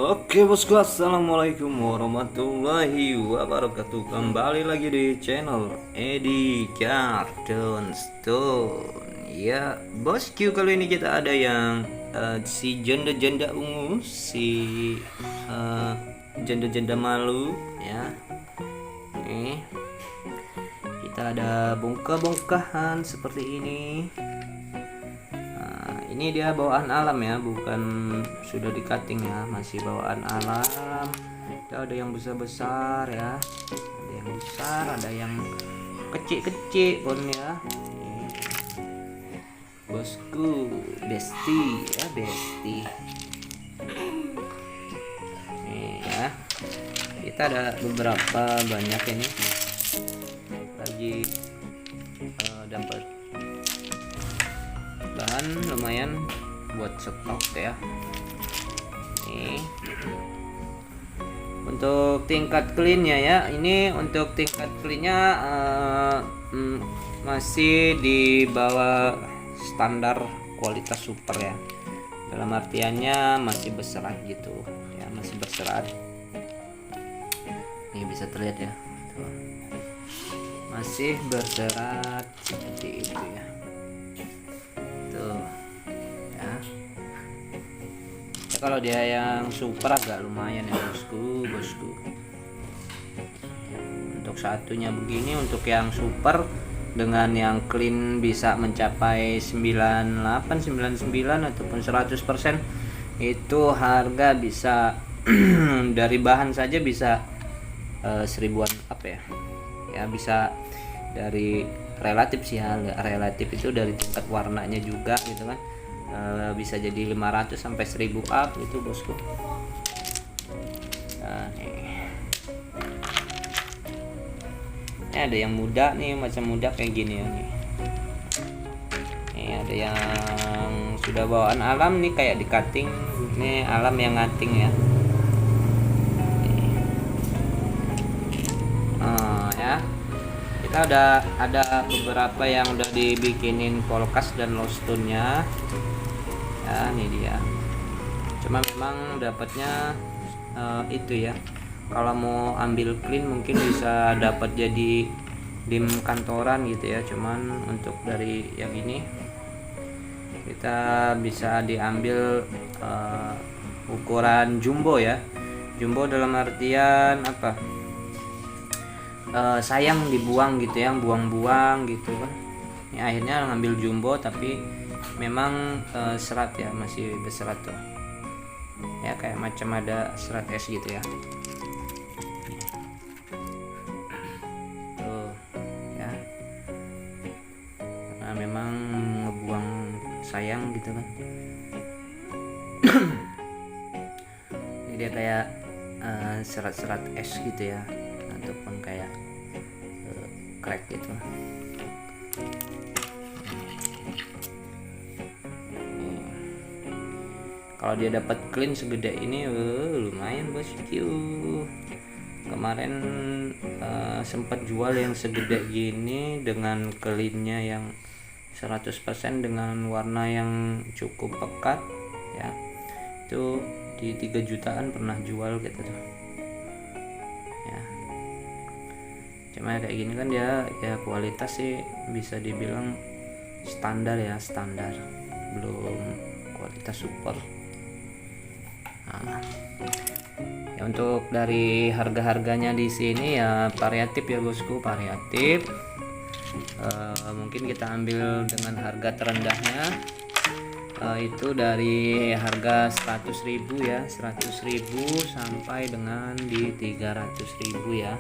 Oke bosku, assalamualaikum warahmatullahi wabarakatuh. Kembali lagi di channel Edi Cartoon Stone. Ya bosku, kali ini kita ada yang si janda-janda ungu, si janda-janda malu ya. Nih kita ada bongkah-bongkahan seperti ini. Ini dia bawaan alam ya, bukan sudah di cutting ya, masih bawaan alam. Kita ada yang besar-besar ya, ada yang besar, ada yang kecil-kecil pun ya. Nih, bosku, besti ya, besti. Nih ya, kita ada beberapa banyak ini lagi dapat bahan lumayan buat stok ya. Nih untuk tingkat cleannya ya, ini untuk tingkat cleannya masih di bawah standar kualitas super ya, dalam artiannya masih berserat gitu ya, masih berserat. Ini bisa terlihat ya, tuh. Masih berserat seperti itu ya. Ya. Kalau dia yang super agak lumayan ya bosku. Untuk satunya begini, untuk yang super dengan yang clean bisa mencapai 98, 99 ataupun 100%, itu harga bisa dari bahan saja bisa seribuan up ya. Ya bisa dari relatif sih ya, relatif itu dari tingkat warnanya juga gitu kan, bisa jadi 500 sampai 1000 up itu bosku. Nah, ini ada yang muda nih, macam muda kayak gini ya nih. Nih ada yang sudah bawaan alam nih, kayak di cutting. Ini alam yang ngating ya. Ya kita ada beberapa yang udah dibikinin polkas dan lostone nya ya. Ini dia, cuma memang dapatnya itu ya, kalau mau ambil clean mungkin bisa dapat jadi dim kantoran gitu ya, cuman untuk dari yang ini kita bisa diambil ukuran jumbo ya. Jumbo dalam artian apa, sayang dibuang gitu ya, buang-buang gitu kan. Ini akhirnya ngambil jumbo, tapi memang serat ya, masih berserat tuh ya, kayak macam ada serat es gitu ya. Tuh ya, karena memang ngebuang sayang gitu kan. Ini dia kayak serat-serat es gitu ya, ataupun kayak crack gitu. Kalau dia dapat clean segede ini, lumayan bosku. Kemarin sempat jual yang segede gini dengan cleannya yang 100% dengan warna yang cukup pekat ya, itu di 3 jutaan pernah jual gitu tuh ya. Cuma kayak gini kan dia ya kualitas sih bisa dibilang standar ya, standar, belum kualitas super. Nah, ya untuk dari harga-harganya di sini ya variatif ya bosku, variatif. Mungkin kita ambil dengan harga terendahnya, itu dari harga 100.000 ya, 100.000 sampai dengan di 300.000 ya.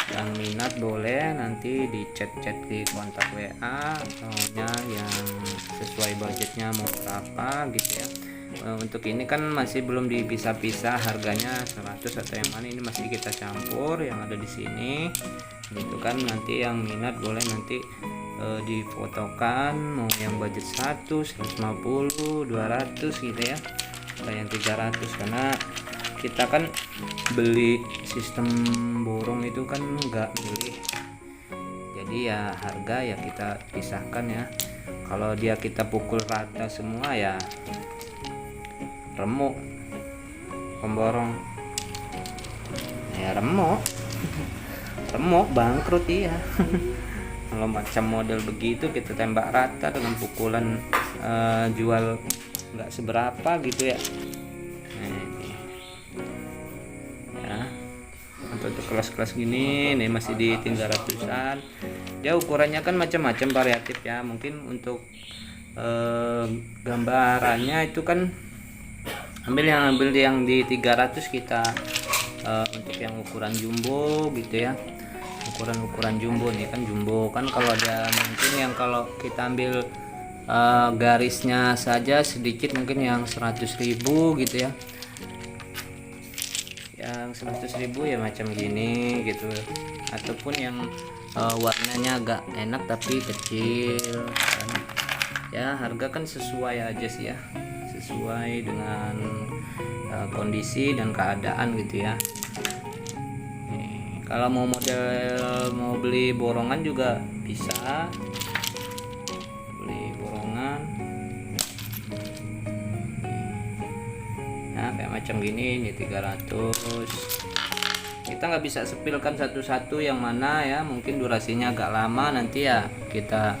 Yang minat boleh nanti di chat-chat di kontak WA, soalnya yang sesuai budgetnya mau berapa gitu ya. Untuk ini kan masih belum dipisah-pisah harganya 100 atau yang mana, ini masih kita campur yang ada di sini gitu kan. Nanti yang minat boleh nanti difotokan, mau yang budget 100, 150, 200 gitu ya, atau yang 300, karena kita kan beli sistem borong itu kan nggak milih, jadi ya harga ya kita pisahkan ya. Kalau dia kita pukul rata semua ya remuk, pemborong ya remuk bangkrut ya. Kalau macam model begitu kita tembak rata dengan pukulan jual nggak seberapa gitu ya. Nah, ini. Ya untuk kelas-kelas gini nih masih di 300-an. Dia ukurannya kan macam-macam variatif ya. Mungkin untuk gambarannya itu kan ambil yang di 300 kita untuk yang ukuran jumbo gitu ya. Ukuran jumbo nih kan, jumbo kan kalau ada mungkin yang kalau kita ambil garisnya saja sedikit mungkin yang 100.000 gitu ya. Yang 100.000 ya macam gini gitu, ataupun yang warnanya agak enak tapi kecil kan. Ya harga kan sesuai aja sih ya, sesuai dengan kondisi dan keadaan gitu ya. Nih, kalau mau beli borongan juga bisa, beli borongan ya kayak macam gini. Ini 300. Kita nggak bisa sepilkan satu-satu yang mana ya, mungkin durasinya agak lama. Nanti ya kita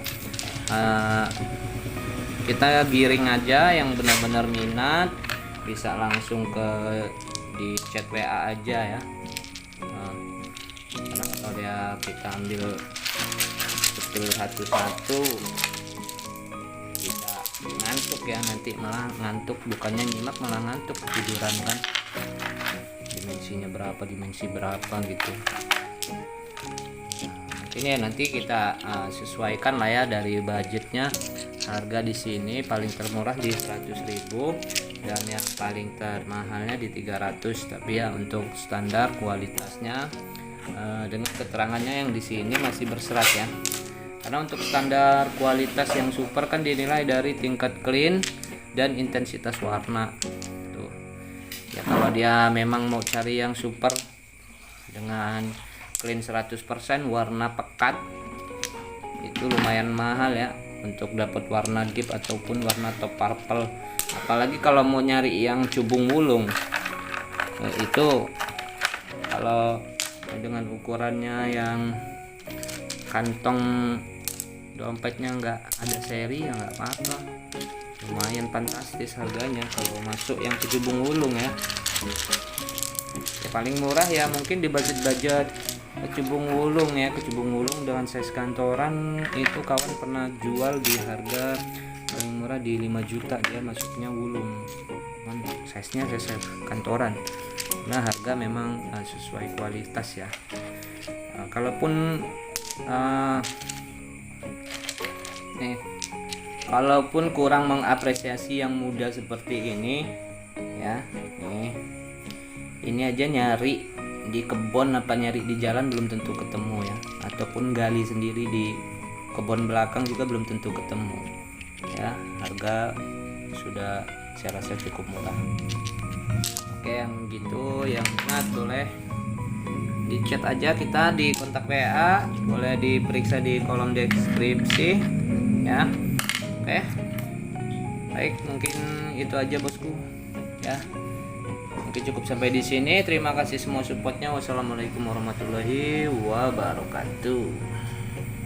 giring aja yang benar-benar minat, bisa langsung di chat WA aja ya. Karena kalau dia kita ambil sepil satu-satu bisa ngantuk ya, nanti malah ngantuk, bukannya nyimak malah ngantuk, tiduran kan. Dimensi berapa gitu. Ini ya nanti kita sesuaikan lah ya dari budgetnya. Harga di sini paling termurah di 100.000 dan yang paling termahalnya di 300. Tapi ya untuk standar kualitasnya dengan keterangannya yang di sini masih berserat ya. Karena untuk standar kualitas yang super kan dinilai dari tingkat clean dan intensitas warna. Tuh. Ya kalau dia memang mau cari yang super dengan clean 100%, warna pekat, itu lumayan mahal ya untuk dapat warna deep ataupun warna top purple. Apalagi kalau mau nyari yang cubung wulung, itu kalau dengan ukurannya yang kantong dompetnya nggak ada seri ya nggak apa-apa, lumayan fantastis harganya kalau masuk yang kecubung wulung ya. Paling murah ya mungkin di budget kecubung wulung ya. Kecubung wulung dengan size kantoran itu kawan pernah jual di harga paling murah di 5 juta, dia masuknya wulung, size nya size kantoran. Nah harga memang sesuai kualitas ya. Kalaupun kalaupun kurang mengapresiasi yang muda seperti ini ya, ini aja nyari di kebun apa nyari di jalan belum tentu ketemu ya, ataupun gali sendiri di kebun belakang juga belum tentu ketemu ya. Harga sudah saya rasa cukup murah. Oke, yang gitu yang minat boleh di chat aja kita di kontak WA, boleh diperiksa di kolom deskripsi ya. Oke, baik, mungkin itu aja bosku ya. Mungkin cukup sampai di sini. Terima kasih semua supportnya. Wassalamualaikum warahmatullahi wabarakatuh.